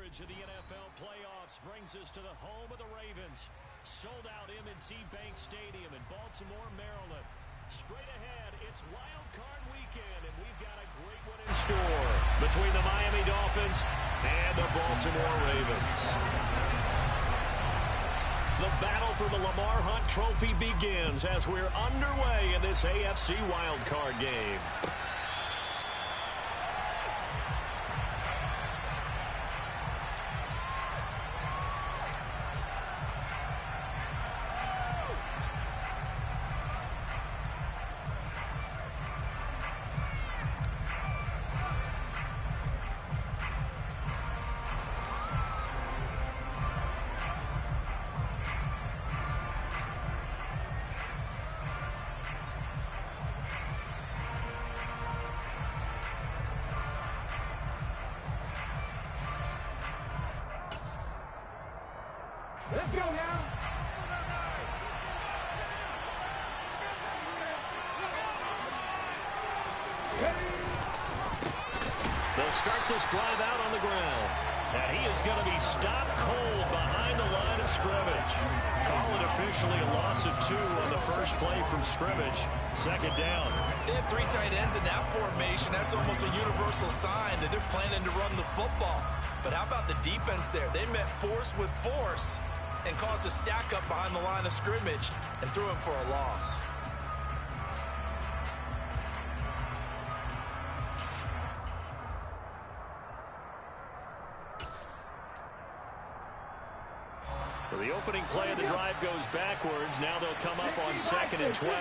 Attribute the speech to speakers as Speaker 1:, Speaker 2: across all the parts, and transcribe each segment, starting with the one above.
Speaker 1: coverage of the NFL playoffs brings us to the home of the Ravens. Sold out M&T Bank Stadium in Baltimore, Maryland. Straight ahead, it's Wildcard weekend, and we've got a great one in store between the Miami Dolphins and the Baltimore Ravens. The battle for the Lamar Hunt Trophy begins as we're underway in this AFC Wildcard game.
Speaker 2: Let's go now.
Speaker 1: They'll start this drive out on the ground. And he is going to be stopped cold behind the line of scrimmage. Call it officially a loss of 2 on the first play from scrimmage. Second down.
Speaker 3: They have 3 tight ends in that formation. That's almost a universal sign that they're planning to run the football. But how about the defense there? They met force with force and caused a stack up behind the line of scrimmage and threw him for a loss.
Speaker 1: So the opening play of the drive goes backwards. Now they'll come up on 2nd and 12.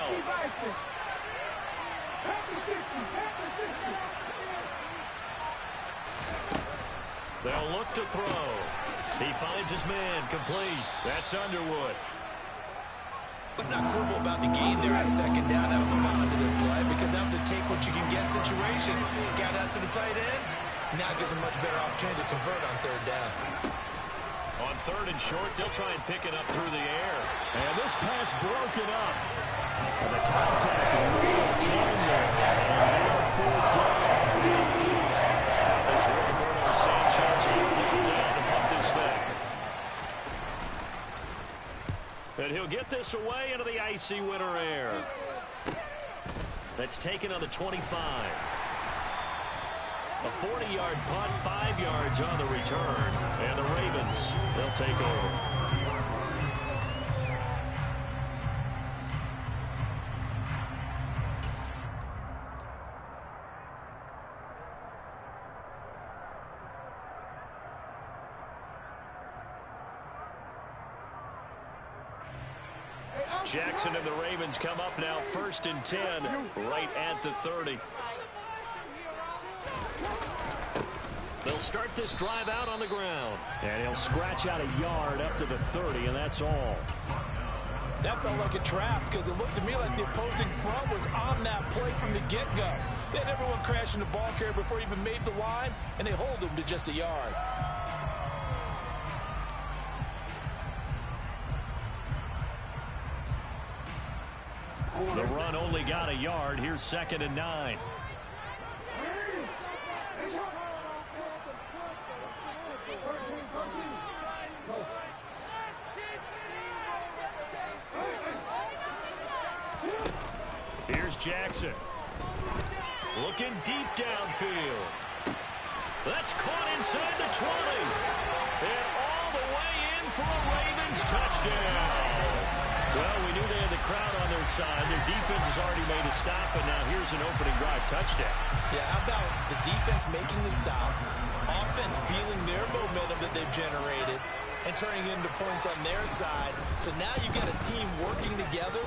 Speaker 1: They'll look to throw. He finds his man, complete. That's Underwood.
Speaker 3: Let's not quibble about the gain there on 2nd down. That was a positive play because that was a take-what-you-can-get situation. Got out to the tight end. Now it gives him a much better opportunity to convert on 3rd down.
Speaker 1: On 3rd and short, they'll try and pick it up through the air. And this pass broken up. And the contact real time there. And now 4th down. As Roberto Sanchez will fall down to pump this thing. And he'll get this away into the icy winter air. That's taken on the 25. A 40-yard punt, 5 yards on the return. And the Ravens, they'll take over. Jackson and the Ravens come up now 1st and 10, right at the 30. They'll start this drive out on the ground. And he'll scratch out a yard up to the 30, and that's all.
Speaker 4: That felt like a trap because it looked to me like the opposing front was on that play from the get-go. They had everyone crashing the ball carrier before he even made the line, and they hold him to just a yard.
Speaker 1: The run only got a yard. Here's 2nd and 9. Here's Jackson. Looking deep downfield. That's caught inside the 20. And all the way in for a Ravens touchdown. Well, we knew they had the crowd on their side. Their defense has already made a stop, and now here's an opening drive touchdown.
Speaker 3: Yeah, how about the defense making the stop, offense feeling their momentum that they've generated, and turning it into points on their side. So now you've got a team working together,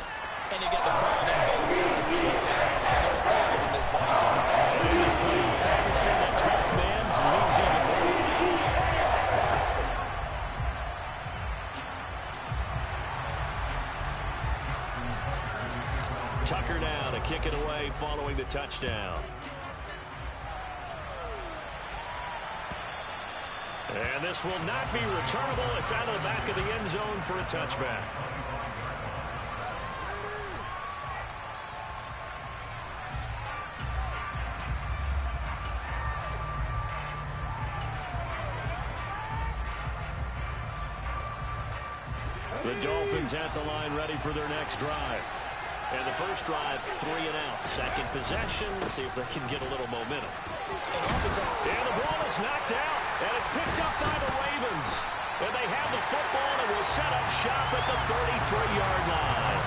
Speaker 3: and you got the crowd involved on their side in this ball game.
Speaker 1: And in this play, the atmosphere, that 12th man leaves even more. Tucker now to kick it away following the touchdown. And this will not be returnable. It's out of the back of the end zone for a touchback. The Dolphins at the line ready for their next drive. And the first drive, 3 and out. Second possession. Let's see if they can get a little momentum. And the ball is knocked out. And it's picked up by the Ravens. And they have the football and will set up shop at the 33-yard line.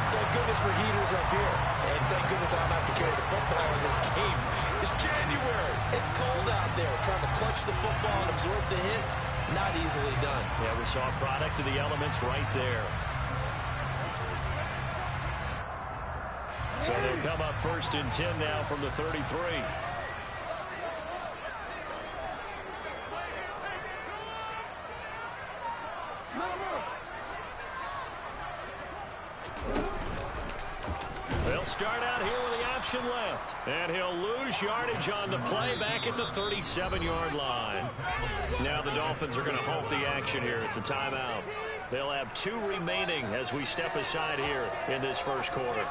Speaker 3: Thank goodness for heaters up here. And thank goodness I don't have to carry the football in this game. It's January. It's cold out there. Trying to clutch the football and absorb the hits, not easily done.
Speaker 1: Yeah, we saw a product of the elements right there. So they'll come up 1st and 10 now from the 33. They'll start out here with the option left. And he'll lose yardage on the play back at the 37-yard line. Now the Dolphins are going to halt the action here. It's a timeout. They'll have 2 remaining as we step aside here in this first quarter.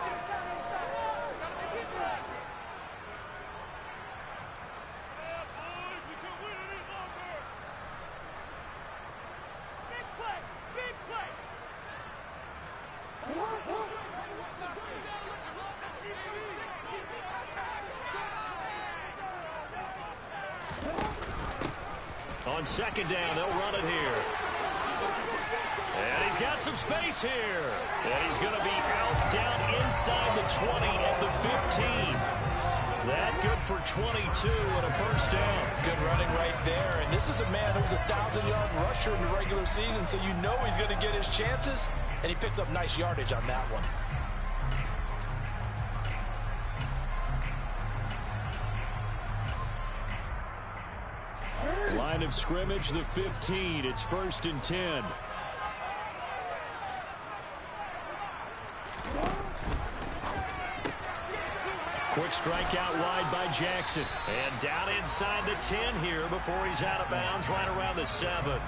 Speaker 1: On second down, they'll run it here. And he's got some space here. And he's going to be out down inside the 20 at the 15. That good for 22 and a first down.
Speaker 4: Good running right there. And this is a man who's a 1,000-yard rusher in the regular season, so you know he's going to get his chances. And he picks up nice yardage on that one.
Speaker 1: Line of scrimmage, the 15. It's 1st and 10. Quick strike out wide by Jackson. And down inside the 10 here before he's out of bounds right around the 7.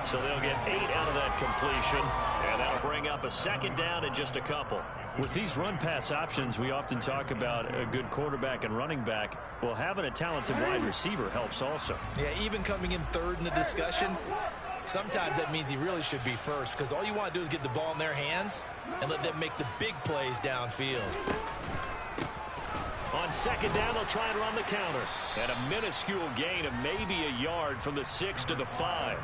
Speaker 1: So they'll get 8 out of that completion. And that'll bring up a second down in just a couple. With these run-pass options, we often talk about a good quarterback and running back. Well, having a talented wide receiver helps also.
Speaker 3: Yeah, even coming in 3rd in the discussion, sometimes that means he really should be first, because all you want to do is get the ball in their hands and let them make the big plays downfield.
Speaker 1: On second down, they'll try and run the counter. And a minuscule gain of maybe a yard from the 6 to the 5.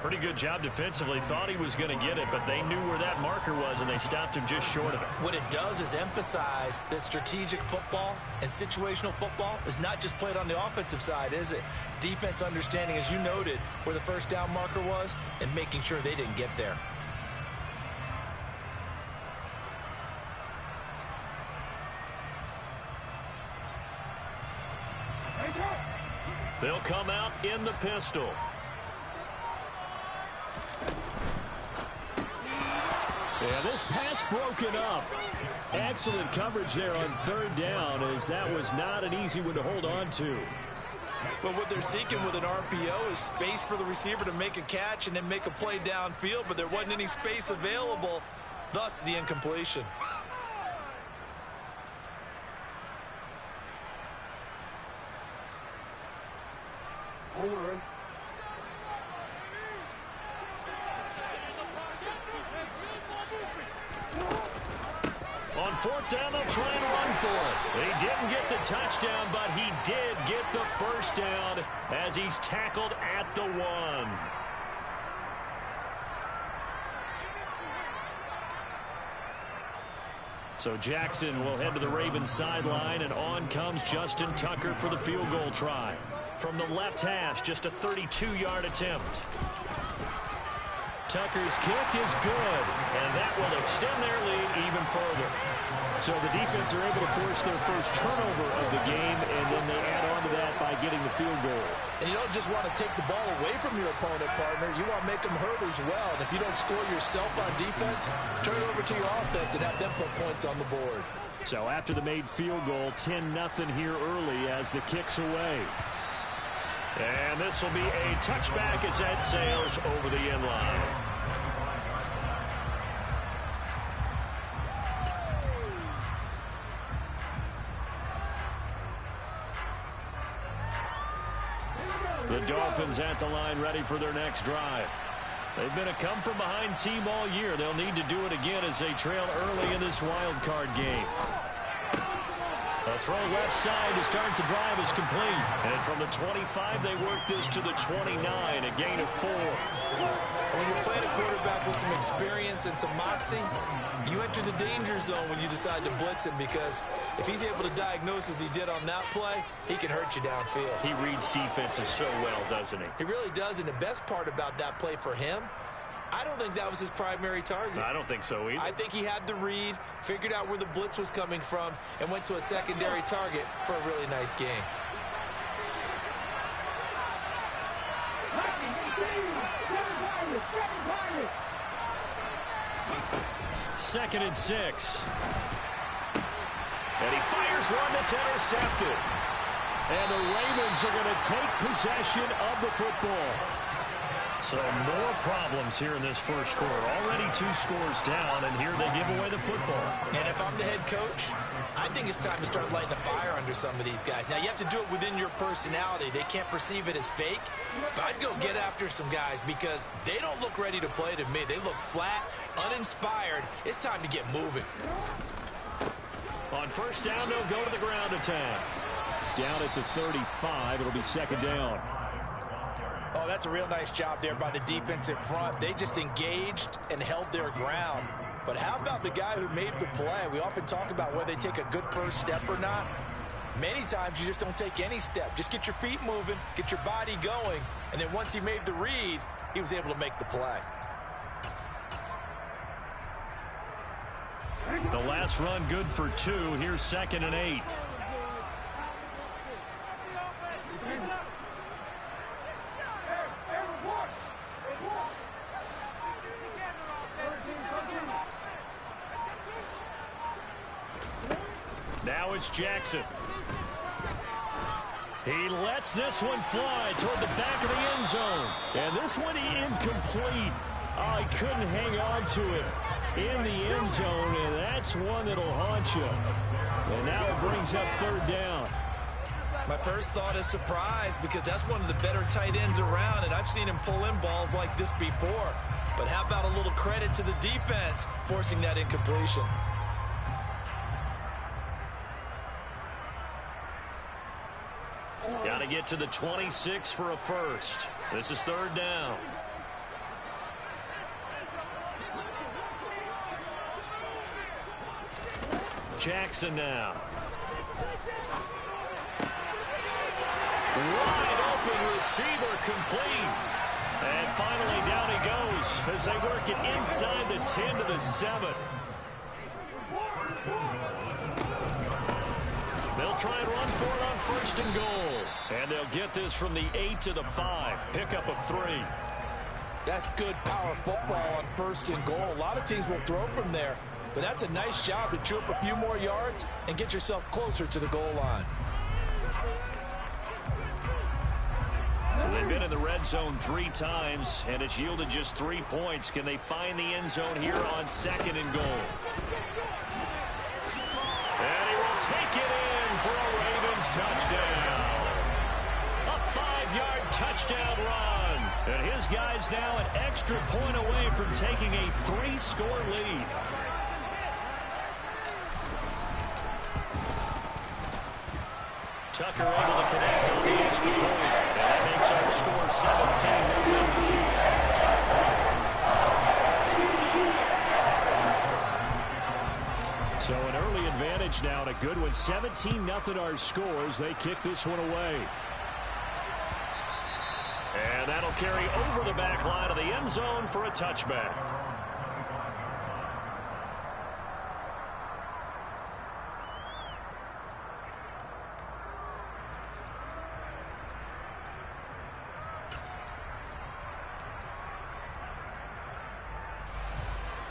Speaker 1: Pretty good job defensively. Thought he was going to get it, but they knew where that marker was, and they stopped him just short of it.
Speaker 3: What it does is emphasize that strategic football and situational football is not just played on the offensive side, is it? Defense understanding, as you noted, where the first down marker was and making sure they didn't get there.
Speaker 1: They'll come out in the pistol. Yeah, this pass broken up. Excellent coverage there on 3rd down, as that was not an easy one to hold on to.
Speaker 3: But what they're seeking with an RPO is space for the receiver to make a catch and then make a play downfield, but there wasn't any space available, thus the incompletion.
Speaker 1: On 4th down, they'll try and run for it. He didn't get the touchdown, but he did get the first down as he's tackled at the 1. So Jackson will head to the Ravens sideline, and on comes Justin Tucker for the field goal try. From the left hash, just a 32-yard attempt. Tucker's kick is good, and that will extend their lead even further. So the defense are able to force their first turnover of the game, and then they add on to that by getting the field goal.
Speaker 4: And you don't just want to take the ball away from your opponent, partner. You want to make them hurt as well. And if you don't score yourself on defense, turn it over to your offense and have them put points on the board.
Speaker 1: So after the made field goal, 10-0 here early as the kick's away. And this will be a touchback as that sails over the end line. The Dolphins at the line ready for their next drive. They've been a come-from-behind team all year. They'll need to do it again as they trail early in this wild card game. A throw left side to start the drive is complete. And from the 25, they work this to the 29, a gain of 4.
Speaker 3: When you're playing a quarterback with some experience and some moxie, you enter the danger zone when you decide to blitz him, because if he's able to diagnose as he did on that play, he can hurt you downfield.
Speaker 1: He reads defenses so well, doesn't he?
Speaker 3: He really does, and the best part about that play for him, I don't think that was his primary target.
Speaker 1: I don't think so either.
Speaker 3: I think he had the read, figured out where the blitz was coming from, and went to a secondary target for a really nice game.
Speaker 1: Second and 6. And he fires one that's intercepted. And the Ravens are going to take possession of the football. So more problems here in this first quarter. Already 2 scores down, and here they give away the football.
Speaker 3: And if I'm the head coach, I think it's time to start lighting a fire under some of these guys. Now, you have to do it within your personality. They can't perceive it as fake. But I'd go get after some guys because they don't look ready to play to me. They look flat, uninspired. It's time to get moving.
Speaker 1: On first down, they'll go to the ground attack. Down at the 35, it'll be second down.
Speaker 4: Oh, that's a real nice job there by the defensive front. They just engaged and held their ground. But how about the guy who made the play? We often talk about whether they take a good first step or not. Many times you just don't take any step. Just get your feet moving, get your body going, and then once he made the read, he was able to make the play.
Speaker 1: The last run good for 2. Here's second and 8. Now it's Jackson. He lets this one fly toward the back of the end zone. And this one incomplete. Oh, he couldn't hang on to it in the end zone, and that's one that'll haunt you. And now it brings up third down.
Speaker 3: My first thought is surprise, because that's one of the better tight ends around, and I've seen him pull in balls like this before. But how about a little credit to the defense forcing that incompletion?
Speaker 1: Got to get to the 26 for a first. This is third down. Jackson now. Wide open receiver complete. And finally down he goes as they work it inside the 10 to the 7. They'll try and run for it on first and goal. And they'll get this from the 8 to the 5. Pickup of 3.
Speaker 4: That's good power football on first and goal. A lot of teams will throw from there, but that's a nice job to chew up a few more yards and get yourself closer to the goal line.
Speaker 1: So they've been in the red zone 3 times, and it's yielded just 3 points. Can they find the end zone here on second and goal? And he will take it in for a Ravens touchdown. A 5-yard touchdown run. And his guys now an extra point away from taking a 3-score lead. Tucker able to connect on the extra point. And that makes our score 17-0. So an early advantage now, and a good one. 17-0 our scores. They kick this one away. And that'll carry over the back line of the end zone for a touchback.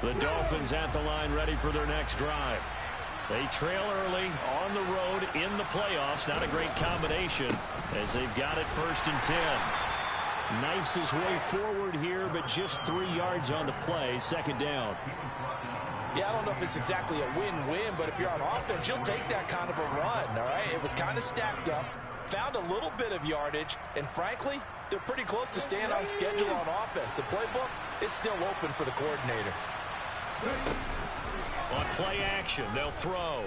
Speaker 1: The Dolphins at the line, ready for their next drive. They trail early on the road in the playoffs. Not a great combination as they've got it first and 10. Knifes his way forward here, but just 3 yards on the play. Second down.
Speaker 4: Yeah, I don't know if it's exactly a win-win, but if you're on offense, you'll take that kind of a run, all right? It was kind of stacked up, found a little bit of yardage, and frankly, they're pretty close to staying on schedule on offense. The playbook is still open for the coordinator.
Speaker 1: On play action, they'll throw.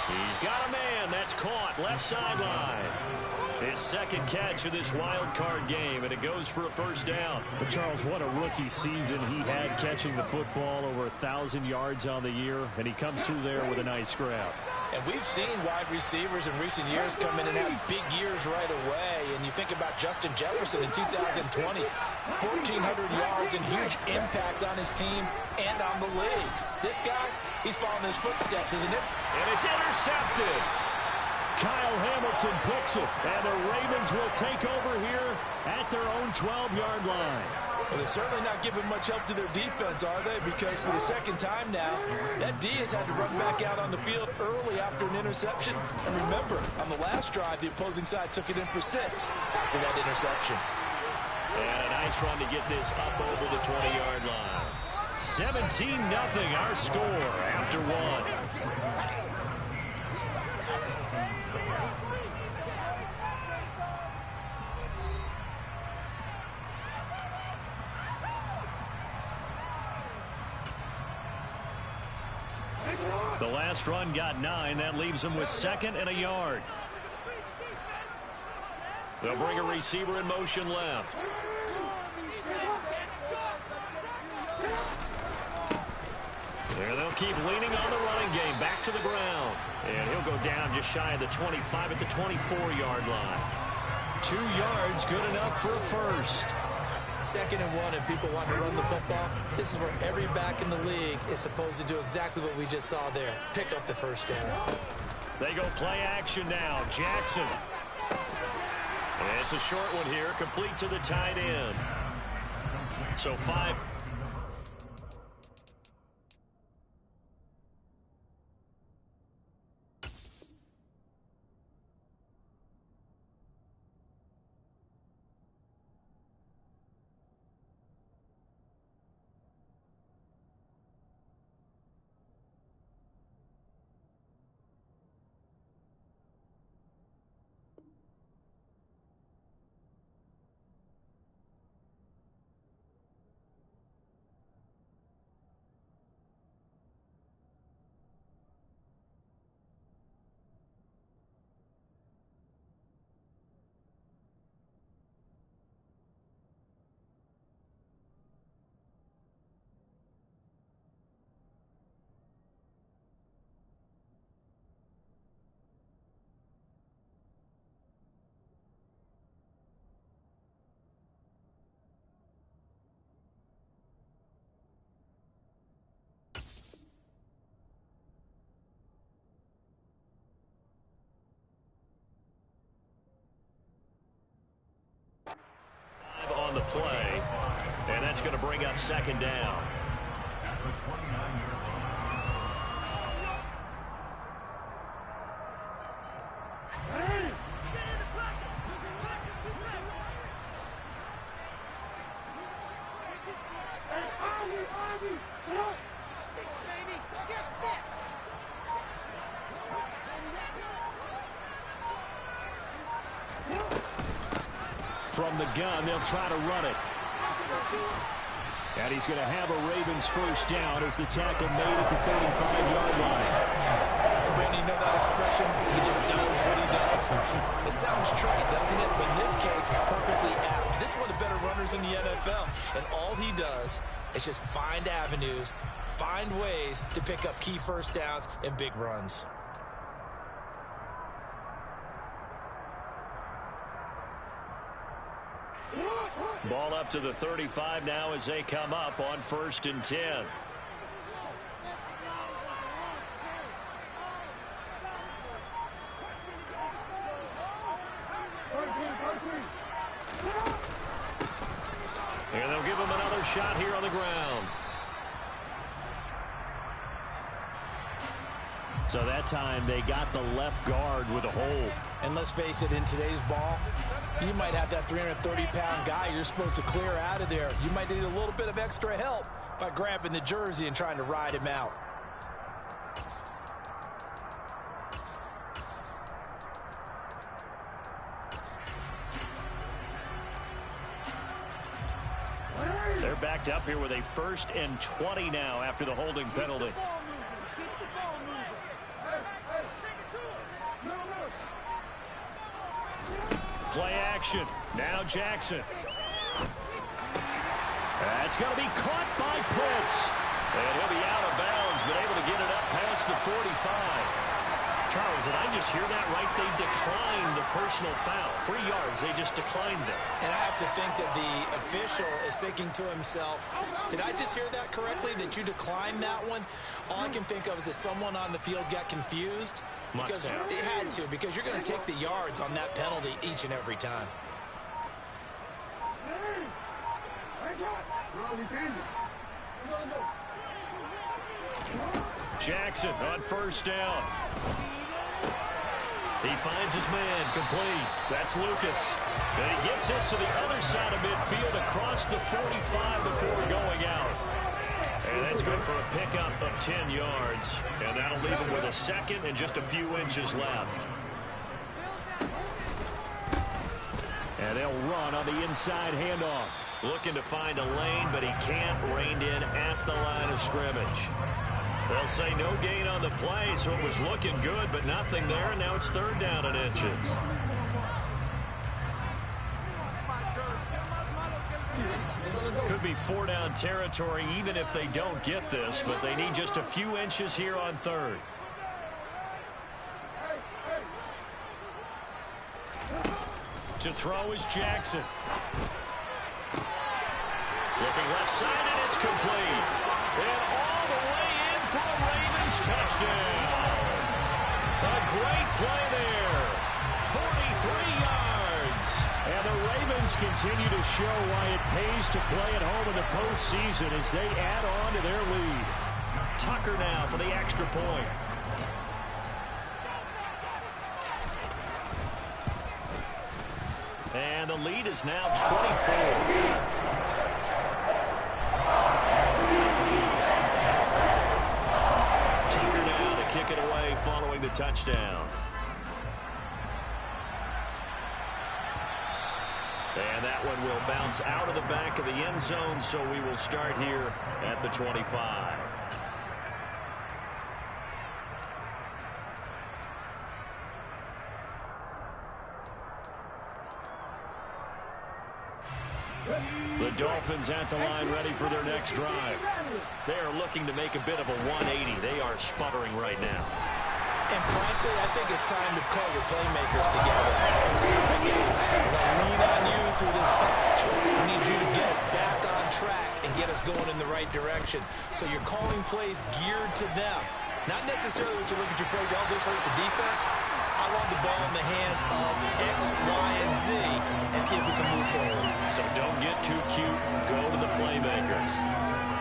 Speaker 1: He's got a man. That's caught. Left sideline. His second catch of this wild card game, and it goes for a first down.
Speaker 2: But Charles, what a rookie season he had, catching the football over 1,000 yards on the year, and he comes through there with a nice grab.
Speaker 4: And we've seen wide receivers in recent years come in and have big years right away. And you think about Justin Jefferson in 2020, 1,400 yards and huge impact on his team and on the league. This guy, he's following his footsteps, isn't it?
Speaker 1: And it's intercepted.
Speaker 2: Kyle Hamilton picks it, and the Ravens will take over here at their own 12-yard line.
Speaker 4: Well, they're certainly not giving much help to their defense, are they? Because for the second time now, that D has had to run back out on the field early after an interception. And remember, on the last drive, the opposing side took it in for 6 after that interception.
Speaker 1: And a nice run to get this up over the 20-yard line. 17-0 our score after 1. The last run got 9. That leaves them with 2nd and a yard. They'll bring a receiver in motion left. There they'll keep leaning on the running game. Back to the ground. And he'll go down just shy of the 25 at the 24-yard line. 2 yards, good enough for a first.
Speaker 3: 2nd and 1, and people want to run the football. This is where every back in the league is supposed to do exactly what we just saw there. Pick up the first down.
Speaker 1: They go play action now. Jackson. And it's a short one here, complete to the tight end. So 5. On the play, and that's going to bring up 2nd down. From the gun, they'll try to run it. And he's going to have a Ravens first down as the tackle made at the 35-yard line.
Speaker 3: Brandon, you know that expression? He just does what he does. It sounds trite, doesn't it? But in this case, it's perfectly apt. This is one of the better runners in the NFL. And all he does is just find avenues, find ways to pick up key first downs and big runs.
Speaker 1: Ball up to the 35 now as they come up on 1st and 10. And they'll give him another shot here on the ground. So that time they got the left guard with a hole.
Speaker 4: And let's face it, in today's ball, you might have that 330-pound guy you're supposed to clear out of there. You might need a little bit of extra help by grabbing the jersey and trying to ride him out.
Speaker 2: backed up here with a 1st and 20 now after the holding penalty. Play action. Now Jackson. That's going to be caught by Pitts. And he'll be out of bounds, but able to get it up past the 45. Charles, did I just hear that right? They declined the personal foul. 3 yards, they just declined them.
Speaker 3: And I have to think that the official is thinking to himself, did I just hear that correctly, that you declined that one? All I can think of is that someone on the field got confused. Because it had to, because you're going to take the yards on that penalty each and every time.
Speaker 2: Jackson on 1st down. He finds his man, complete. That's Lucas. And he gets us to the other side of midfield across the 45 before going out. And that's good for a pickup of 10 yards. And that'll leave him with a 2nd and just a few inches left. And they'll run on the inside handoff. Looking to find a lane, but he can't. Reined in at the line of scrimmage. They'll say no gain on the play, so it was looking good, but nothing there, and now it's 3rd down and inches. Could be 4-down territory even if they don't get this, but they need just a few inches here on 3rd. To throw is Jackson. Looking left side, and it's complete. And all the way in for a Ravens touchdown. A great play there. 43 yards. And the Ravens continue to show why it pays to play at home in the postseason as they add on to their lead. Tucker now for the extra point. And the lead is now 24. Kick it away following the touchdown. And that one will bounce out of the back of the end zone, so we will start here at the 25. The Dolphins at the line ready for their next drive. They are looking to make a bit of a 180. They are sputtering right now.
Speaker 3: And frankly, I think it's time to call your playmakers together. And say, all right, guys, we're going to lean on you through this patch. We need you to get us back on track and get us going in the right direction. So you're calling plays geared to them. Not necessarily what you look at your plays, oh, this hurts the defense. I want the ball in the hands of X, Y, and Z and see if we can move forward.
Speaker 2: So don't get too cute. Go to the playmakers.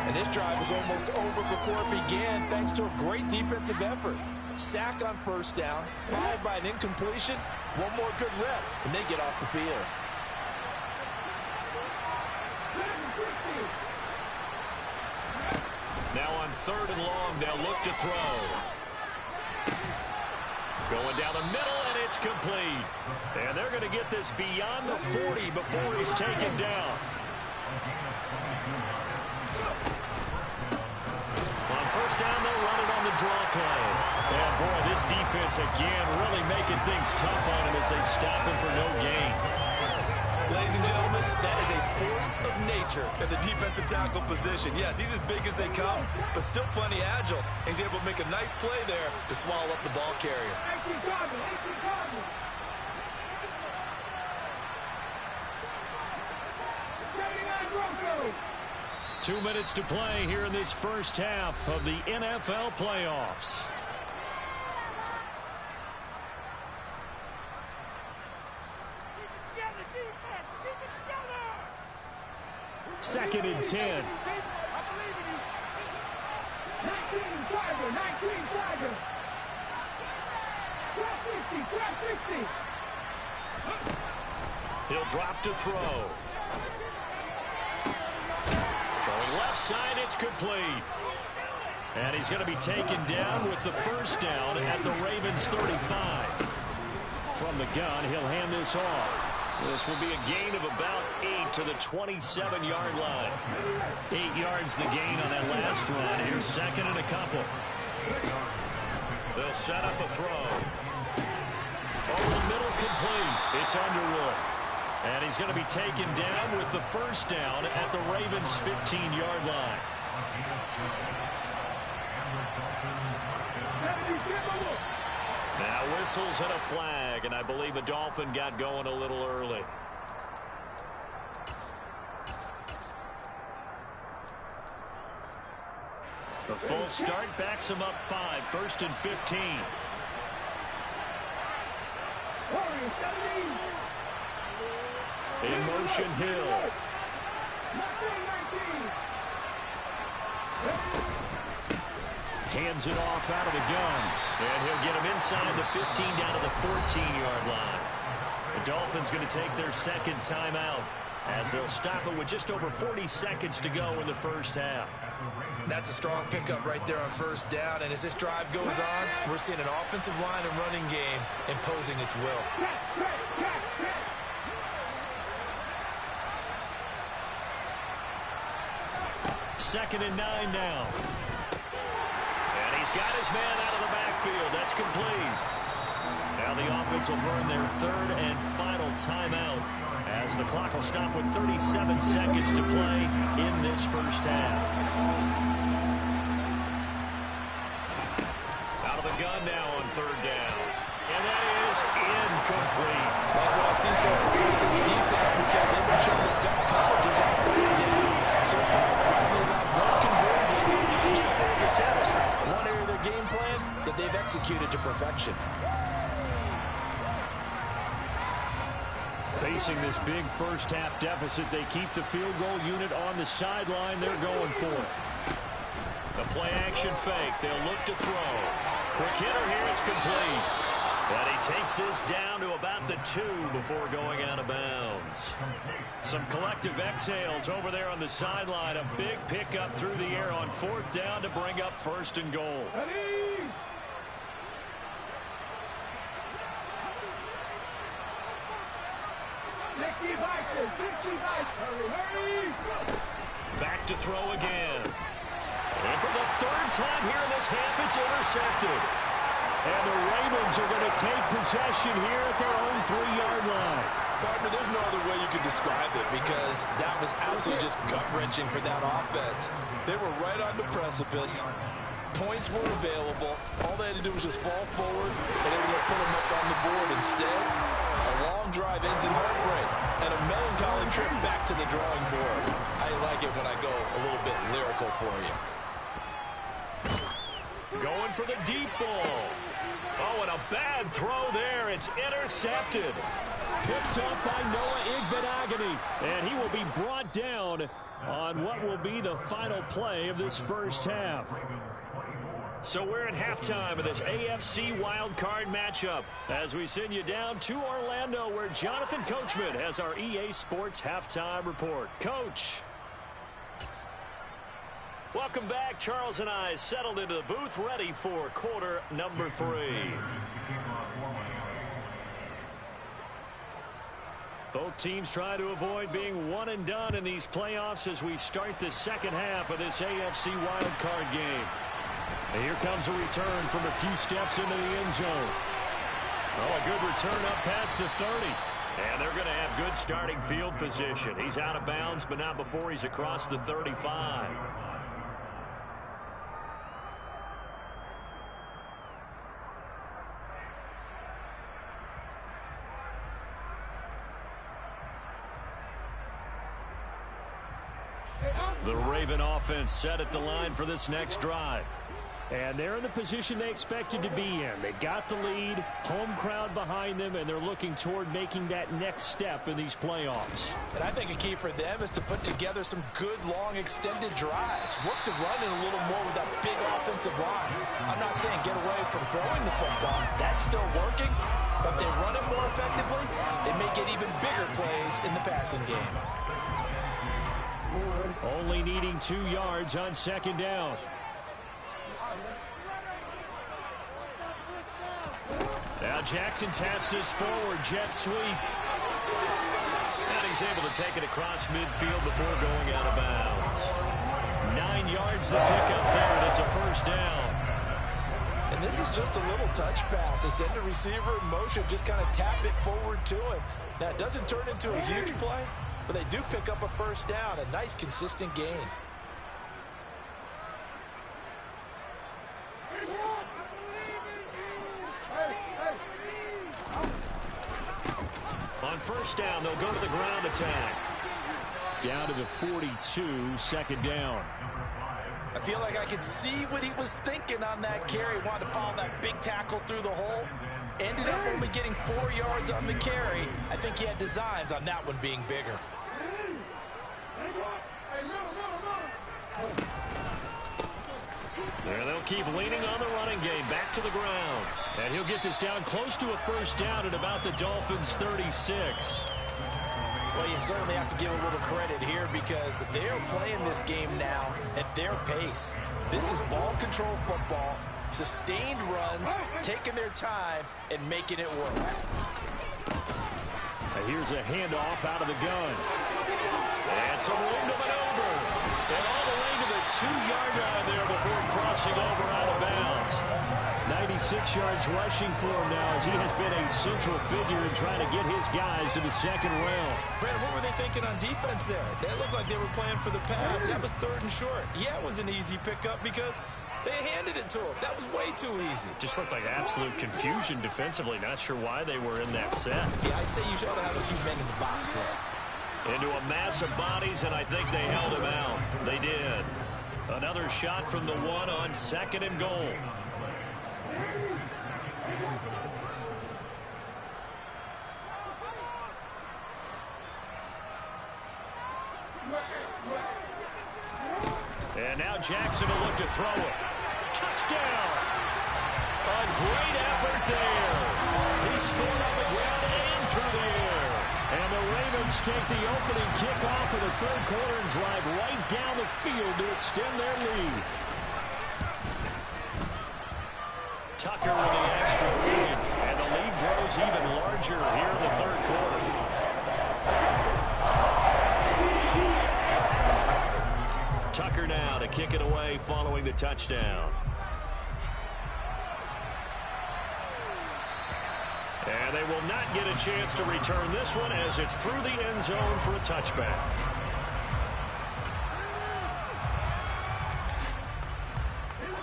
Speaker 4: And this drive was almost over before it began thanks to a great defensive effort. Sack on 1st down, followed by an incompletion, one more good rep, and they get off the field.
Speaker 2: Now on 3rd and long, they'll look to throw. Going down the middle, and it's complete. And they're going to get this beyond the 40 before he's taken down. On 1st down, they'll run it on the draw play. And boy, this defense again really making things tough on him as they stop him for no gain.
Speaker 3: Ladies and gentlemen, that is a force of nature at the defensive tackle position. Yes, he's as big as they come, but still plenty agile. He's able to make a nice play there to swallow up the ball carrier.
Speaker 2: 2 minutes to play here in this first half of the NFL playoffs. Second and 10.
Speaker 5: 19 Tiger. 12-50.
Speaker 2: He'll drop to throw. Throwing left side, it's complete. And he's going to be taken down with the 1st down at the Ravens 35. From the gun, he'll hand this off.
Speaker 1: This will be a gain of about 8 to the 27-yard line. 8 yards the gain on that last run. Here's second and a couple. They'll set up a throw. Over the middle, complete. It's Underwood. And he's going to be taken down with the first down at the Ravens' 15-yard line. Now whistles and a flag, and I believe a Dolphin got going a little early. The full start backs him up 5, first and 15. In motion, Hill. Hands it off out of the gun. And he'll get him inside the 15 down to the 14-yard line. The Dolphins going to take their second timeout as they'll stop it with just over 40 seconds to go in the first half.
Speaker 4: That's a strong pickup right there on first down. And as this drive goes on, we're seeing an offensive line and running game imposing its will.
Speaker 1: Second and 9 now. And he's got his man out of the backfield. That's complete. Now the offense will burn their third and final timeout as the clock will stop with 37 seconds to play in this first half. Out of the gun now on third down. And that is incomplete.
Speaker 4: Like what I've seen so far with this defense, because they've been showing the best coverages on third down. So far, only about one conversion, handful of attempts. One area of their game plan that they've executed to perfection.
Speaker 1: Facing this big first-half deficit, they keep the field goal unit on the sideline. They're going for it. The play-action fake. They'll look to throw. Quick hitter here. It's complete. But he takes this down to about the 2 before going out of bounds. Some collective exhales over there on the sideline. A big pickup through the air on fourth down to bring up first and goal. Back to throw again. And for the third time here in this half, it's intercepted. And the Ravens are going to take possession here at their own 3-yard line.
Speaker 4: Partner, there's no other way you could describe it because that was absolutely just gut-wrenching for that offense. They were right on the precipice. Points were available. All they had to do was just fall forward, and they were going to put them up on the board. Instead, a long drive ends in heartbreak and a melancholy trip back to the drawing board. I like it when I go a little bit lyrical for you.
Speaker 1: Going for the deep ball. Oh, and a bad throw there. It's intercepted. Picked up by Noah Igbenogany. And he will be brought down on what will be the final play of this first half. So we're at halftime of this AFC Wildcard matchup as we send you down to Orlando where Jonathan Coachman has our EA Sports Halftime Report. Coach. Welcome back. Charles and I settled into the booth ready for quarter number 3. Both teams try to avoid being one and done in these playoffs as we start the second half of this AFC wildcard game. And here comes a return from a few steps into the end zone. Oh, a good return up past the 30. And they're going to have good starting field position. He's out of bounds, but not before he's across the 35. The Raven offense set at the line for this next drive. And they're in the position they expected to be in. They've got the lead, home crowd behind them, and they're looking toward making that next step in these playoffs.
Speaker 4: And I think a key for them is to put together some good, long, extended drives. Work the run in a little more with that big offensive line. I'm not saying get away from throwing the football. That's still working. But if they run it more effectively, they may get even bigger plays in the passing game.
Speaker 1: Only needing 2 yards on second down. Now Jackson taps this forward jet sweep. And he's able to take it across midfield before going out of bounds. 9 yards to pick up there, and it's a first down.
Speaker 4: And this is just a little touch pass. They send the receiver in motion, just kind of tap it forward to him. Now, it doesn't turn into a huge play, but they do pick up a first down, a nice, consistent gain.
Speaker 1: On first down, they'll go to the ground attack. Down to the 42, second down.
Speaker 4: I feel like I could see what he was thinking on that carry. Wanted to follow that big tackle through the hole. Ended up only getting 4 yards on the carry. I think he had designs on that one being bigger.
Speaker 1: There they'll keep leaning on the running game. Back to the ground. And he'll get this down close to a first down at about the Dolphins' 36.
Speaker 4: Well, you certainly have to give a little credit here because they're playing this game now at their pace. This is ball control football, sustained runs, taking their time, and making it work.
Speaker 1: Here's a handoff out of the gun. And some room to maneuver. And all the way to the 2-yard line there before crossing over out of bounds. 96 yards rushing for him now as he has been a central figure in trying to get his guys to the second round.
Speaker 4: Brad, what were they thinking on defense there? They looked like they were playing for the pass. That was 3rd and short. Yeah, it was an easy pickup because they handed it to him. That was way too easy.
Speaker 1: Just looked like absolute confusion defensively. Not sure why they were in that set.
Speaker 4: Yeah, I'd say you should have a few men in the box there.
Speaker 1: Into a mass of bodies, and I think they held him out. They did. Another shot from the 1 on 2nd and goal. And now Jackson will look to throw it. Touchdown! A great effort there. He scored on the ground and through the air. And the Ravens take the opening kickoff of the 3rd quarter and drive right down the field to extend their lead. Tucker with the extra point, and the lead grows even larger here in the 3rd quarter. Tucker now to kick it away following the touchdown. And they will not get a chance to return this one as it's through the end zone for a touchback.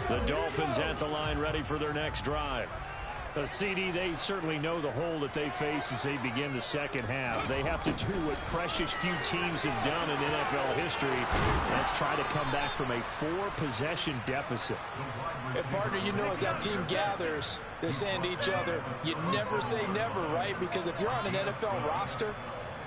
Speaker 1: The Dolphins at the line ready for their next drive. CD, they certainly know the hole that they face as they begin the second half. They have to do what precious few teams have done in NFL history. Let's try to come back from a 4-possession deficit.
Speaker 4: And partner, you know, as that team gathers, they're saying to each other, you never say never, right? Because if you're on an NFL roster,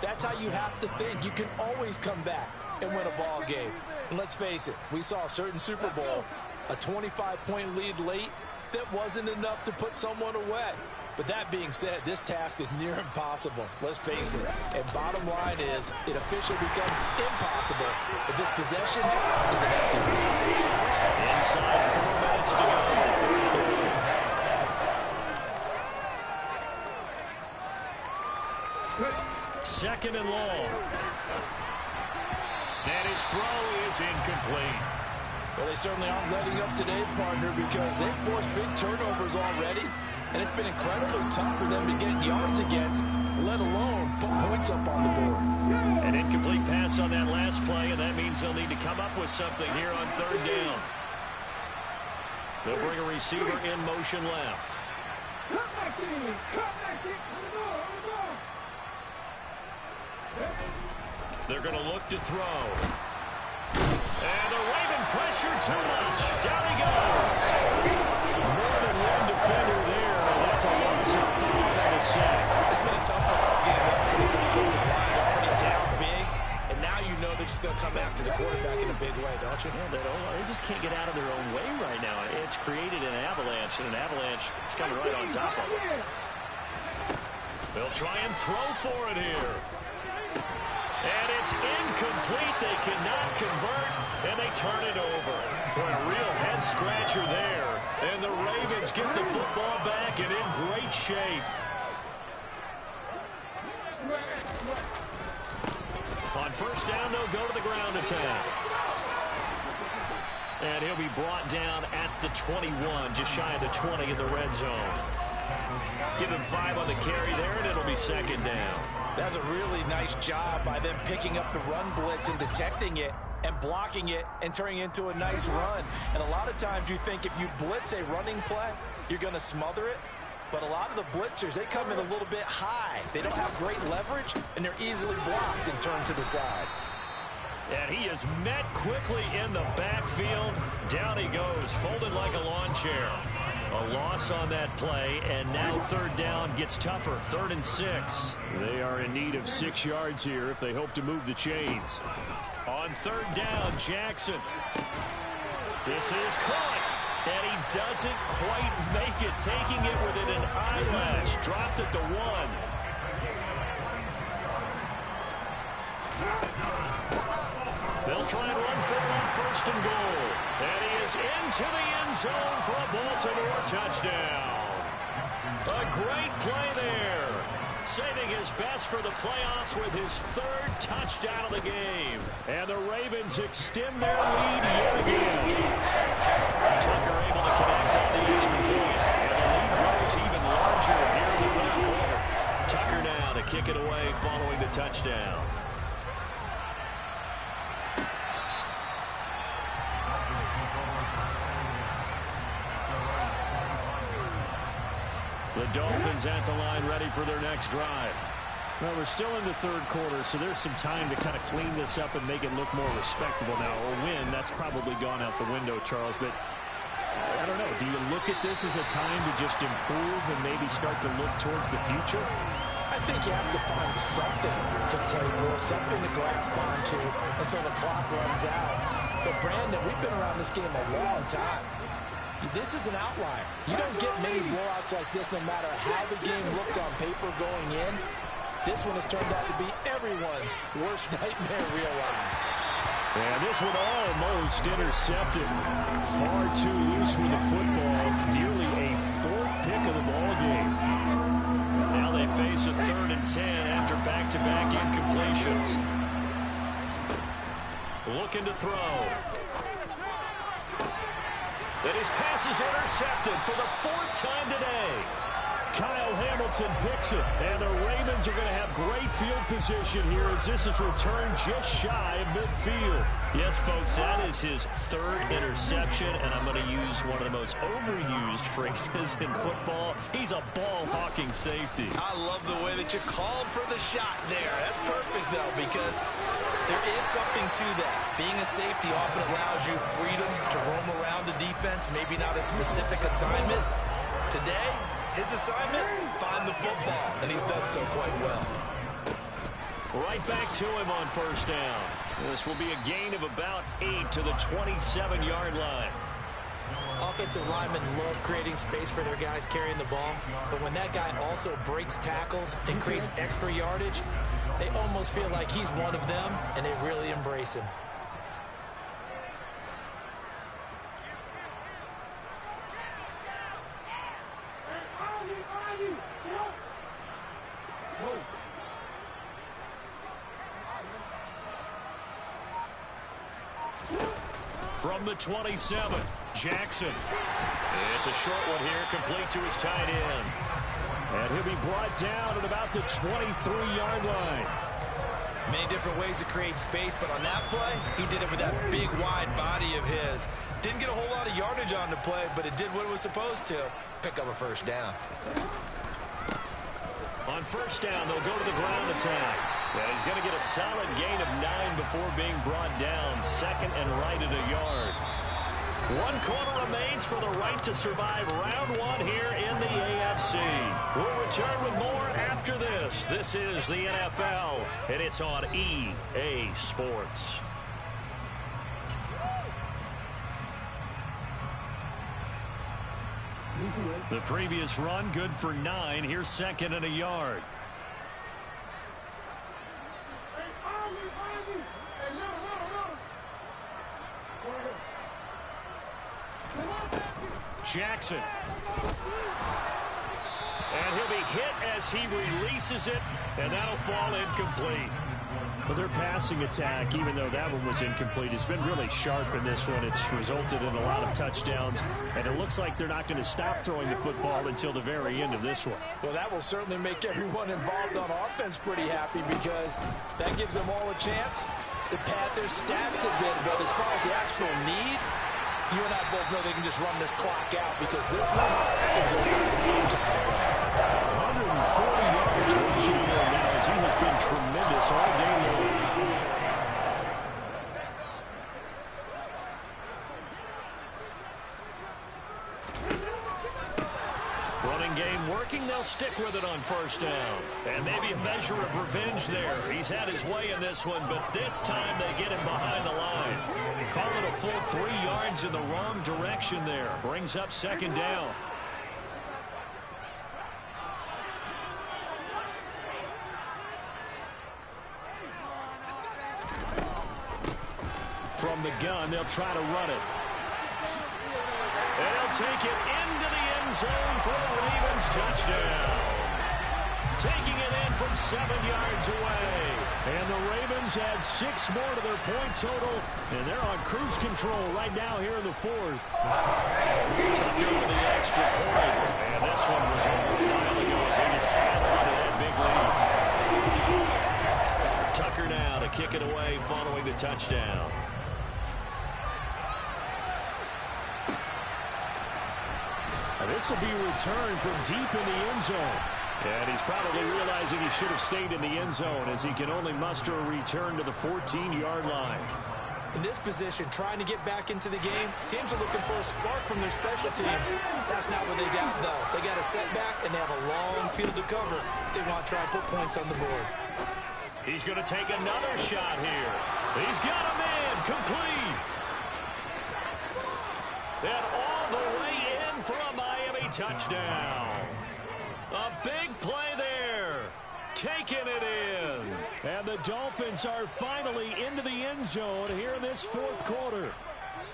Speaker 4: that's how you have to think. You can always come back and win a ball game. And let's face it, we saw a certain Super Bowl, a 25-point lead late, that wasn't enough to put someone away. But that being said, this task is near impossible. Let's face it. And bottom line is, it officially becomes impossible if this possession is an empty one.
Speaker 1: Inside 4 minutes to go. 2nd and long. And his throw is incomplete.
Speaker 4: Well, they certainly aren't letting up today, partner, because they've forced big turnovers already, and it's been incredibly tough for them to get yards against, let alone put points up on the board.
Speaker 1: An incomplete pass on that last play, and that means they'll need to come up with something here on 3rd down. They'll bring a receiver in motion left. They're going to look to throw. And the Raven pressure too much. Down he goes. More than one defender there. That's a loss of 5 on the sack.
Speaker 4: It's been a tough ball game for this offensive line. They're already down big, and now you know they're just going to come after the quarterback in a big way, don't you?
Speaker 1: Yeah, they just can't get out of their own way right now. It's created an avalanche, and an avalanche is coming right on top of them. They'll try and throw for it here. And it's incomplete. They cannot convert, and they turn it over. Boy, a real head-scratcher there. And the Ravens get the football back and in great shape. first down, they'll go to the ground attack. And he'll be brought down at the 21, just shy of the 20 in the red zone. Give him 5 on the carry there, and it'll be second down.
Speaker 4: That's a really nice job by them picking up the run blitz and detecting it and blocking it and turning it into a nice run. And a lot of times you think if you blitz a running play, you're going to smother it. But a lot of the blitzers, they come in a little bit high. They don't have great leverage, and they're easily blocked and turned to the side.
Speaker 1: And he is met quickly in the backfield. Down he goes, folded like a lawn chair. A loss on that play, and now third down gets tougher. 3rd and 6.
Speaker 2: They are in need of 6 yards here if they hope to move the chains.
Speaker 1: On 3rd down, Jackson. This is caught, and he doesn't quite make it, taking it within an eyelash. Dropped at the 1. They'll try and run for it on 1st and goal. And he is into the end zone for a Baltimore touchdown. A great play there. Saving his best for the playoffs with his 3rd touchdown of the game.
Speaker 2: And the Ravens extend their lead yet again.
Speaker 1: Tucker able to connect on the extra point. And the lead grows even larger here in the 3rd quarter. Tucker now to kick it away following the touchdown.
Speaker 2: The Dolphins at the line ready for their next drive. Well, we're still in the 3rd quarter, so there's some time to kind of clean this up and make it look more respectable now. A win, that's probably gone out the window, Charles, but I don't know. Do you look at this as a time to just improve and maybe start to look towards the future?
Speaker 4: I think you have to find something to play for, something to grasp onto until the clock runs out. But, Brandon, we've been around this game a long time. This is an outlier. You don't get many blowouts like this no matter how the game looks on paper going in. This one has turned out to be everyone's worst nightmare realized.
Speaker 2: And this one almost intercepted. Far too loose with the football. Nearly a 4th pick of the ball game.
Speaker 1: Now they face a 3rd and 10 after back-to-back incompletions. Looking to throw. And his pass is intercepted for the 4th time today.
Speaker 2: Kyle Hamilton picks it, and the Ravens are going to have great field position here as this is returned just shy of midfield.
Speaker 1: Yes, folks, that is his 3rd interception, and I'm going to use one of the most overused phrases in football. He's a ball-hawking safety.
Speaker 3: I love the way that you called for the shot there. That's perfect, though, because there is something to that. Being a safety often allows you freedom to roam around the defense, maybe not a specific assignment. Today, his assignment, find the football, and he's done so quite well.
Speaker 1: Right back to him on 1st down. This will be a gain of about 8 to the 27-yard line.
Speaker 4: Offensive linemen love creating space for their guys carrying the ball, but when that guy also breaks tackles and creates extra yardage, they almost feel like he's one of them, and they really embrace him.
Speaker 1: From the 27, Jackson. It's a short one here, complete to his tight end.
Speaker 2: And he'll be brought down at about the 23-yard line.
Speaker 3: Many different ways to create space, but on that play, he did it with that big, wide body of his. Didn't get a whole lot of yardage on the play, but it did what it was supposed to. Pick up a 1st down.
Speaker 1: On 1st down, they'll go to the ground attack. And he's going to get a solid gain of 9 before being brought down. 2nd and right at a yard. 1 quarter remains for the right to survive round 1 here in the AFC. We'll return with more after this. This is the NFL, and it's on EA Sports. The previous run, good for 9. Here's 2nd and a yard. Jackson. And he'll be hit as he releases it, and that'll fall incomplete. Well, their passing attack, even though that one was incomplete, has been really sharp in this one. It's resulted in a lot of touchdowns, and it looks like they're not going to stop throwing the football until the very end of this one.
Speaker 4: Well, that will certainly make everyone involved on offense pretty happy because that gives them all a chance to pad their stats a bit. But as far as the actual need, you and I both know they can just run this clock out because this one is a game time.
Speaker 1: 140 yards rushing for him now as he has been tremendous all day long.
Speaker 2: Running game working. They'll stick with it on first down. And maybe a measure of revenge there. He's had his way in this one, but this time they get him behind the line. Call it a full 3 yards in the wrong direction there. Brings up second down. From the gun, they'll try to run it. They'll take it into the end zone for a Ravens touchdown. Taking it in from 7 yards away. And the Ravens add 6 more to their point total, and they're on cruise control right now here in the fourth. Tucker with the extra point. And this one was over a while ago as they just added into that big lead. Tucker now to kick it away following the touchdown.
Speaker 1: This will be returned from deep in the end zone. And he's probably realizing he should have stayed in the end zone as he can only muster a return to the 14-yard line.
Speaker 4: In this position, trying to get back into the game, teams are looking for a spark from their special teams. That's not what they got, though. They got a setback, and they have a long field to cover if they want to try and put points on the board.
Speaker 2: He's going to take another shot here. He's got a man complete. And all the way in for a Miami touchdown. A big play there. Taking it in.
Speaker 1: And the Dolphins are finally into the end zone here in this fourth quarter.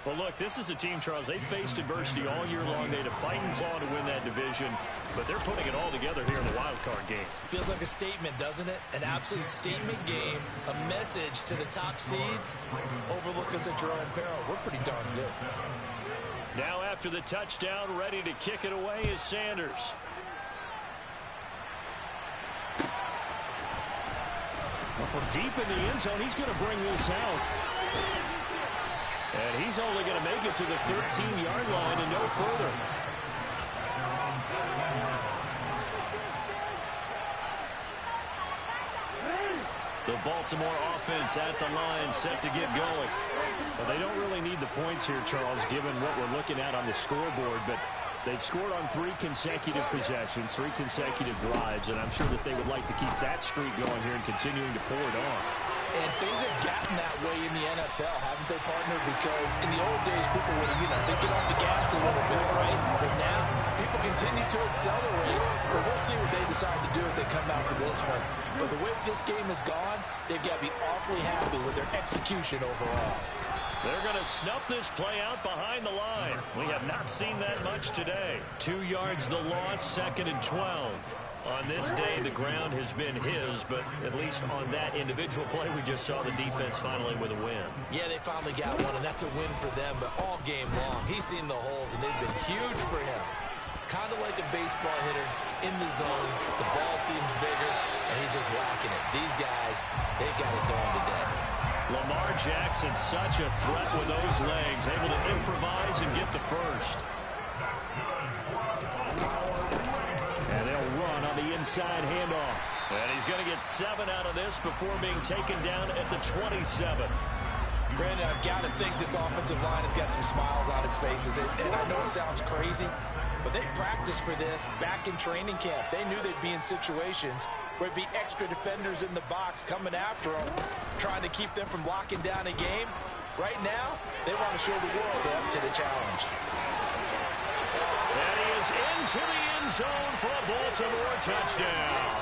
Speaker 2: Well, look, this is a team, Charles. They faced adversity all year long. They had to fight and claw to win that division, but they're putting it all together here in the Wildcard game.
Speaker 3: Feels like a statement, doesn't it? An absolute statement game, a message to the top seeds. Overlook us at your own peril. We're pretty darn good.
Speaker 2: Now after the touchdown, ready to kick it away is Sanders.
Speaker 1: Well, from deep in the end zone, he's going to bring this out. And he's only going to make it to the 13-yard line and no further.
Speaker 2: The Baltimore offense at the line, set to get going.
Speaker 1: Well, they don't really need the points here, Charles, given what we're looking at on the scoreboard, but they've scored on 3 consecutive possessions, 3 consecutive drives, and I'm sure that they would like to keep that streak going here and continuing to pour it on.
Speaker 4: And things have gotten that way in the NFL, haven't they, partner? Because in the old days, people would, they get off the gas a little bit, right? But now, people continue to accelerate. But we'll see what they decide to do as they come out for this one. But the way this game has gone, they've got to be awfully happy with their execution overall.
Speaker 2: They're going to snuff this play out behind the line. We have not seen that much today. 2 yards the loss, 2nd and 12. On this day, the ground has been his, but at least on that individual play, we just saw the defense finally with a win.
Speaker 3: Yeah, they finally got one, and that's a win for them, but all game long, he's seen the holes, and they've been huge for him. Kind of like a baseball hitter in the zone. The ball seems bigger, and he's just whacking it. These guys, they got it going today.
Speaker 2: Lamar Jackson, such a threat with those legs, able to improvise and get the first.
Speaker 1: And they'll run on the inside handoff.
Speaker 2: And he's going to get 7 out of this before being taken down at the 27.
Speaker 4: Brandon, I've got to think this offensive line has got some smiles on its faces. And I know it sounds crazy, but they practiced for this back in training camp. They knew they'd be in situations where it'd be extra defenders in the box coming after them, trying to keep them from locking down a game. Right now, they want to show the world they're up to the challenge.
Speaker 2: And he is into the end zone for a Baltimore touchdown.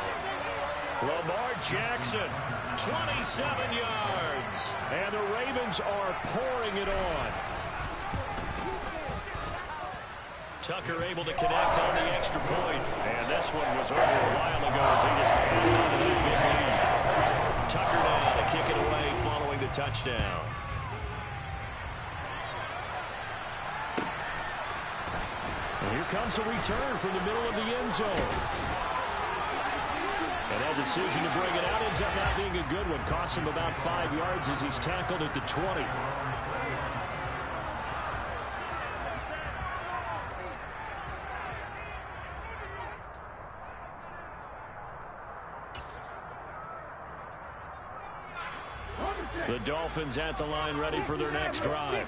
Speaker 2: Lamar Jackson, 27 yards.
Speaker 1: And the Ravens are pouring it on.
Speaker 2: Tucker able to connect on the extra point. And this one was over a while ago as he just added on to that big lead.
Speaker 1: Tucker now to kick it away following the touchdown. And here comes a return from the middle of the end zone. And that decision to bring it out ends up not being a good one. Costs him about 5 yards as he's tackled at the 20. The Dolphins at the line ready for their next drive.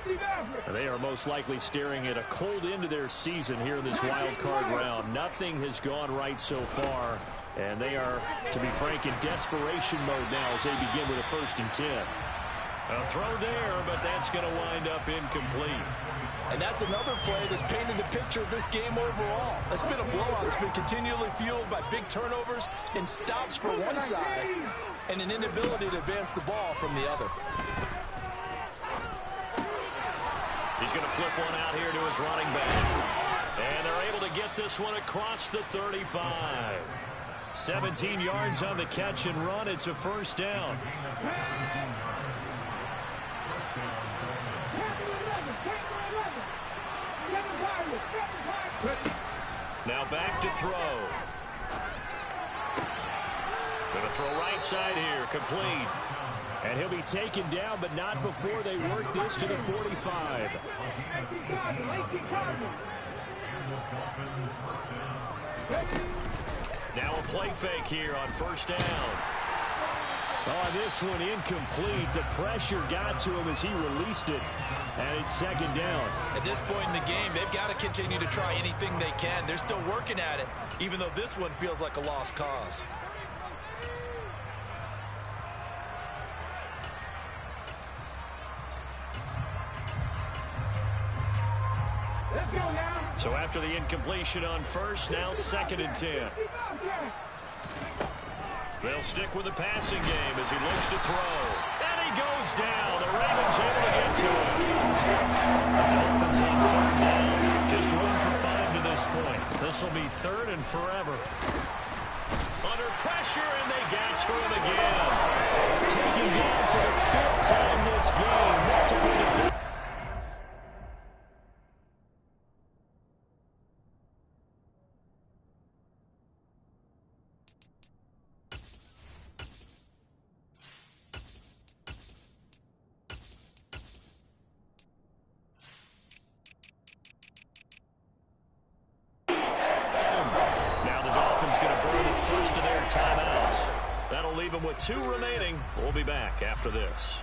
Speaker 1: They are most likely staring at a cold end to their season here in this wild card round. Nothing has gone right so far, and they are, to be frank, in desperation mode now as they begin with a 1st and 10. A throw there, but that's going to wind up incomplete.
Speaker 4: And that's another play that's painted the picture of this game overall. It's been a blowout. It's been continually fueled by big turnovers and stops for one side and an inability to advance the ball from the other.
Speaker 1: He's going to flip one out here to his running back. And they're able to get this one across the 35. 17 yards on the catch and run. It's a 1st down. Now back to throw. Going to throw right side here, complete. And he'll be taken down, but not before they work this to the 45. Now a play fake here on 1st down. Oh, this one incomplete. The pressure got to him as he released it. And it's 2nd down.
Speaker 3: At this point in the game, they've got to continue to try anything they can. They're still working at it, even though this one feels like a lost cause.
Speaker 1: So after the incompletion on 1st, now 2nd and 10. They'll stick with the passing game as he looks to throw. And he goes down. The Ravens able to get to him. The Dolphins on 3rd down. Just 1 for 5 to this point. This will be 3rd and forever. Under pressure, and they got to him again. Taken down for the 5th time this game. Multiple defenders. Leave them with 2 remaining. We'll be back after this.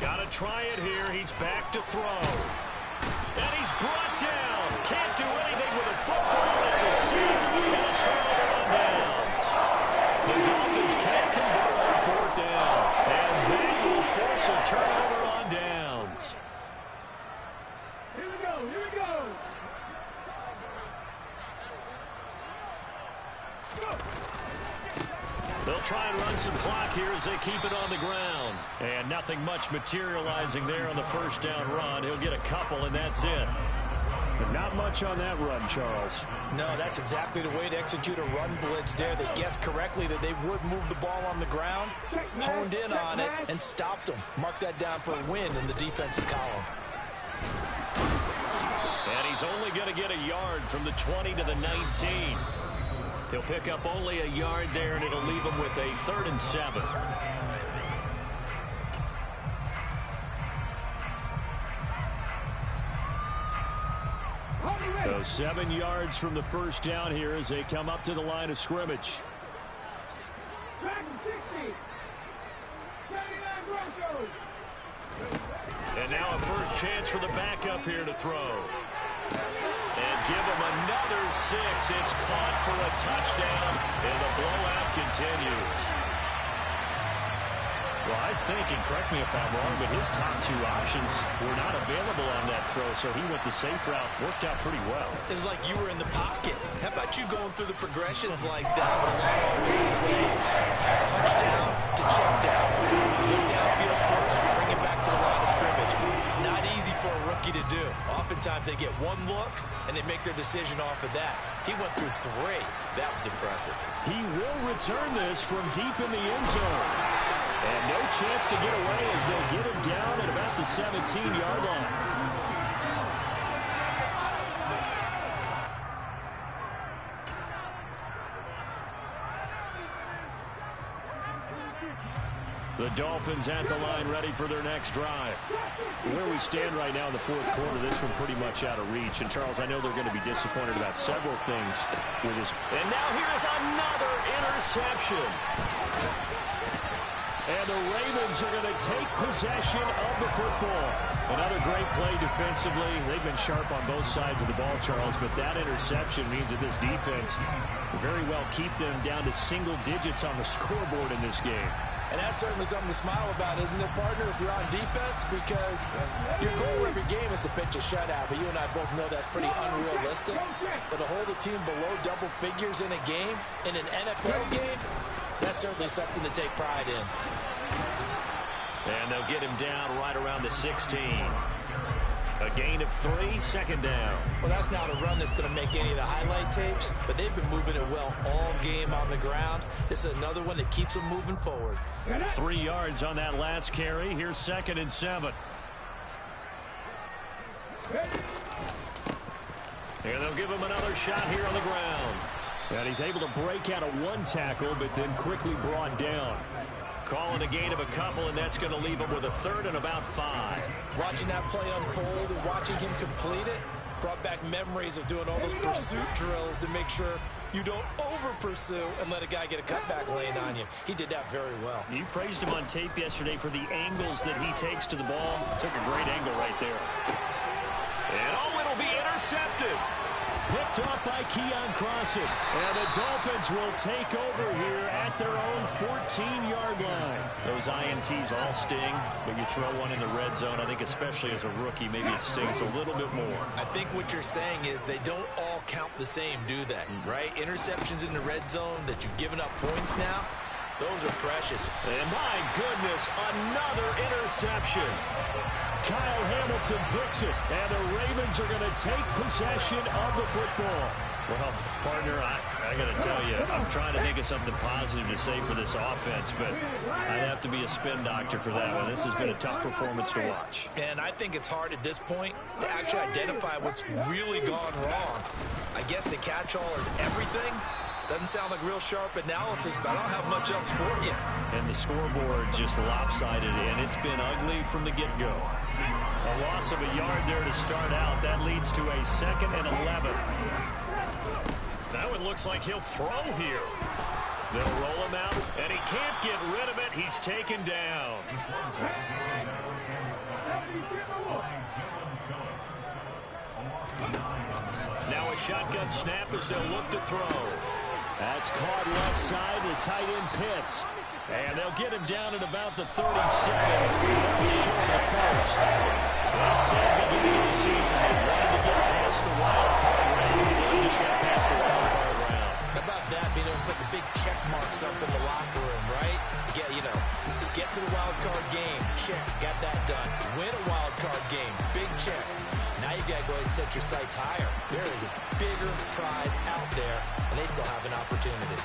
Speaker 1: Got to try it here. He's back to throw. And he's brought down. Can't do anything with a football. It's a sack and a turnover on downs. The Dolphins can't convert on 4th down. And they will force a turnover on downs.
Speaker 5: Here we go. Here we go.
Speaker 1: They'll try and run some clock here as they keep it on the ground. And nothing much materializing there on the 1st down run. He'll get a couple, and that's it. But not much on that run, Charles.
Speaker 4: No, that's exactly the way to execute a run blitz there. They guessed correctly that they would move the ball on the ground, honed in on it, and stopped them. Mark that down for a win in the defense's column.
Speaker 1: And he's only going to get a yard from the 20 to the 19. He'll pick up only a yard there, and it'll leave him with a 3rd and 7. So 7 yards from the 1st down here as they come up to the line of scrimmage. And now a first chance for the backup here to throw. And give him another 6. It's caught for a touchdown, and the blowout continues. Well, I think, and correct me if I'm wrong, but his top 2 options were not available on that throw, so he went the safe route. Worked out pretty well.
Speaker 3: It was like you were in the pocket. How about you going through the progressions like that? What a lot of offenses say, touchdown to check down. Look downfield first, bring it back to the line of scrimmage. Not easy for a rookie to do. Oftentimes they get one look, and they make their decision off of that. He went through 3. That was impressive.
Speaker 1: He will return this from deep in the end zone. And no chance to get away as they'll get him down at about the 17-yard line. The Dolphins at the line, ready for their next drive. Where we stand right now in the 4th quarter, this one pretty much out of reach. And, Charles, I know they're going to be disappointed about several things with this. And now here's another interception. And the Ravens are going to take possession of the football. Another great play defensively. They've been sharp on both sides of the ball, Charles, but that interception means that this defense will very well keep them down to single digits on the scoreboard in this game.
Speaker 4: And that's certainly something to smile about, isn't it, partner, if you're on defense? Because your goal every game is to pitch a shutout, but you and I both know that's pretty unrealistic. But to hold a team below double figures in a game, in an NFL game, that's certainly something to take pride in.
Speaker 1: And they'll get him down right around the 16. A gain of 3, 2nd down.
Speaker 3: Well, that's not a run that's going to make any of the highlight tapes, but they've been moving it well all game on the ground. This is another one that keeps them moving forward.
Speaker 1: 3 yards on that last carry. Here's 2nd and 7. And they'll give him another shot here on the ground. And he's able to break out of 1 tackle, but then quickly brought down. Calling a gain of a couple, and that's going to leave him with a 3rd and about 5.
Speaker 3: Watching that play unfold and watching him complete it brought back memories of doing all those pursuit drills to make sure you don't over-pursue and let a guy get a cutback lane on you. He did that very well.
Speaker 1: You praised him on tape yesterday for the angles that he takes to the ball. Took a great angle right there. And oh, it'll be intercepted. Picked off by Keon Crossan. And the Dolphins will take over here at their own 14-yard line. Those INTs all sting, but you throw one in the red zone. I think especially as a rookie, maybe it stings a little bit more.
Speaker 3: I think what you're saying is they don't all count the same, do they? Right? Interceptions in the red zone that you've given up points now, those are precious.
Speaker 1: And my goodness, another interception. Kyle Hamilton picks it, and the Ravens are going to take possession of the football. Well, partner, I got to tell you, I'm trying to think of something positive to say for this offense, but I'd have to be a spin doctor for that one. This has been a tough performance to watch.
Speaker 3: And I think it's hard at this point to actually identify what's really gone wrong. I guess the catch-all is everything. Doesn't sound like real sharp analysis, but I don't have much else for you.
Speaker 1: And the scoreboard just lopsided, and it's been ugly from the get-go. A loss of a yard there to start out. That leads to a 2nd and 11. That one looks like he'll throw here. They'll roll him out, and he can't get rid of it. He's taken down. Now a shotgun snap as they'll look to throw. That's caught left side. The tight end Pitts. And they'll get him down at about the 37. Short of first. They said beginning of the season they wanted to get past the wild card round. They just got past the wild card round.
Speaker 3: How about that, being able to put the big check marks up in the locker room, right? Get to the wild card game. Check. Got that done. Win a wild card game. Big check. Now you got to go ahead and set your sights higher. There is a bigger prize out there, and they still have an opportunity.